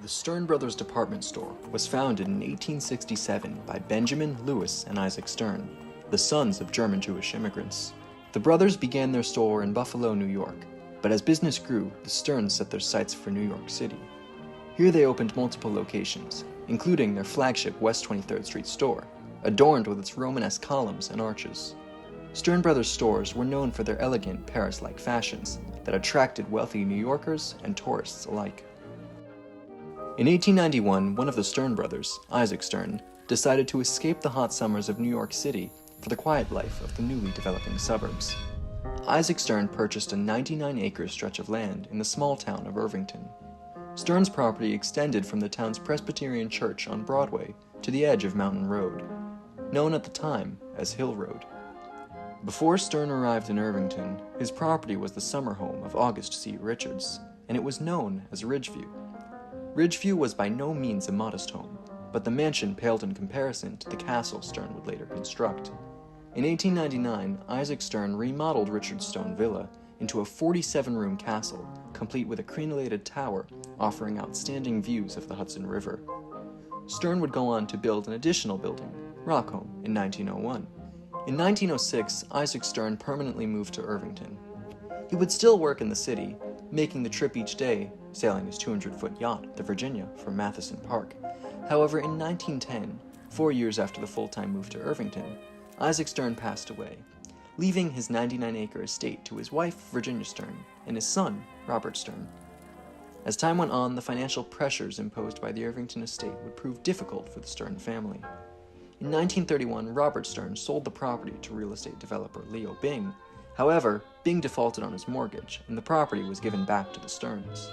Stearns Brothers department store was founded in 1867 by Benjamin, Louis, and Isaac Stearns, the sons of German-Jewish immigrants. The brothers began their store in Buffalo, New York, but as business grew, the Stearns set their sights for New York City. Here they opened multiple locations, including their flagship West 23rd Street store, adorned with its Romanesque columns and arches. Stearns Brothers stores were known for their elegant, Paris-like fashions that attracted wealthy New Yorkers and tourists alike. In 1891, one of the Stearns brothers, Isaac Stearns, decided to escape the hot summers of New York City for the quiet life of the newly developing suburbs. Isaac Stearns purchased a 99-acre stretch of land in the small town of Irvington. Stearns' property extended from the town's Presbyterian church on Broadway to the edge of Mountain Road, known at the time as Hill Road. Before Stearns arrived in Irvington, his property was the summer home of August C. Richards, and it was known as Ridgeview. Ridgeview was by no means a modest home, but the mansion paled in comparison to the castle Stearns would later construct. In 1899, Isaac Stearns remodeled Richard's stone villa into a 47-room castle, complete with a crenellated tower offering outstanding views of the Hudson River. Stearns would go on to build an additional building, Rockholm, in 1901. In 1906, Isaac Stearns permanently moved to Irvington. He would still work in the city, making the trip each day, sailing his 200-foot yacht, the Virginia, from Matheson Park. However, in 1910, 4 years after the full-time move to Irvington, Isaac Stearns passed away, leaving his 99-acre estate to his wife, Virginia Stearns, and his son, Robert Stearns. As time went on, the financial pressures imposed by the Irvington estate would prove difficult for the Stearns family. In 1931, Robert Stearns sold the property to real estate developer Leo Bing. However, Bing defaulted on his mortgage, and the property was given back to the Stearns.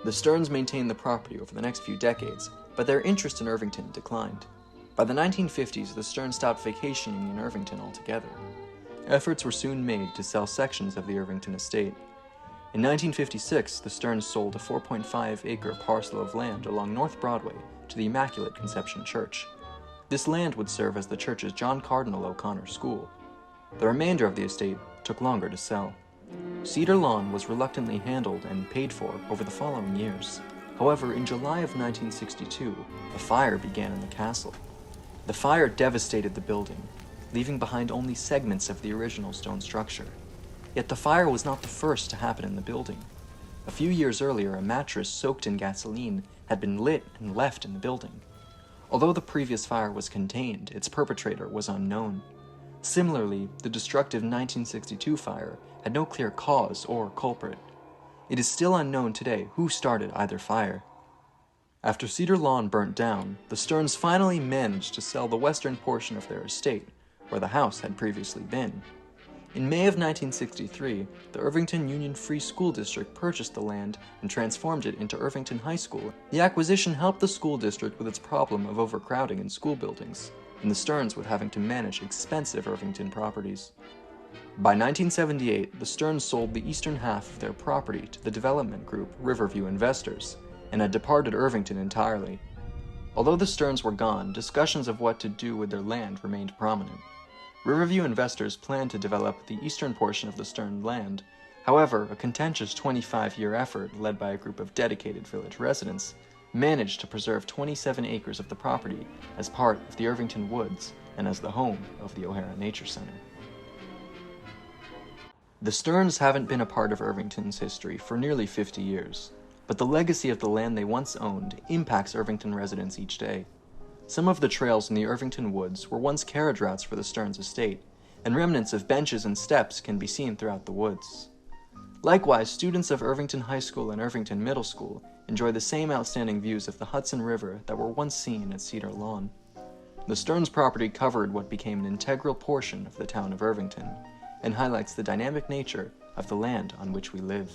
The Stearns maintained the property over the next few decades, but their interest in Irvington declined. By the 1950s, the Stearns stopped vacationing in Irvington altogether. Efforts were soon made to sell sections of the Irvington estate. In 1956, the Stearns sold a 4.5-acre parcel of land along North Broadway to the Immaculate Conception Church. This land would serve as the church's John Cardinal O'Connor School. The remainder of the estate took longer to sell. Cedar Lawn was reluctantly handled and paid for over the following years. However, in July of 1962, a fire began in the castle. The fire devastated the building, leaving behind only segments of the original stone structure. Yet the fire was not the first to happen in the building. A few years earlier, a mattress soaked in gasoline had been lit and left in the building. Although the previous fire was contained, its perpetrator was unknown. Similarly, the destructive 1962 fire had no clear cause or culprit. It is still unknown today who started either fire. After Cedar Lawn burnt down, the Stearns finally managed to sell the western portion of their estate, where the house had previously been. In May of 1963, the Irvington Union Free School District purchased the land and transformed it into Irvington High School. The acquisition helped the school district with its problem of overcrowding in school buildings, and the Stearns with having to manage expensive Irvington properties. By 1978, the Stearns sold the eastern half of their property to the development group Riverview Investors, and had departed Irvington entirely. Although the Stearns were gone, discussions of what to do with their land remained prominent. Riverview Investors planned to develop the eastern portion of the Stearns land. However, a contentious 25-year effort led by a group of dedicated village residents managed to preserve 27 acres of the property as part of the Irvington Woods and as the home of the O'Hara Nature Center. The Stearns haven't been a part of Irvington's history for nearly 50 years, but the legacy of the land they once owned impacts Irvington residents each day. Some of the trails in the Irvington Woods were once carriage routes for the Stearns estate, and remnants of benches and steps can be seen throughout the woods. Likewise, students of Irvington High School and Irvington Middle School enjoy the same outstanding views of the Hudson River that were once seen at Cedar Lawn. The Stearns property covered what became an integral portion of the town of Irvington, and highlights the dynamic nature of the land on which we live.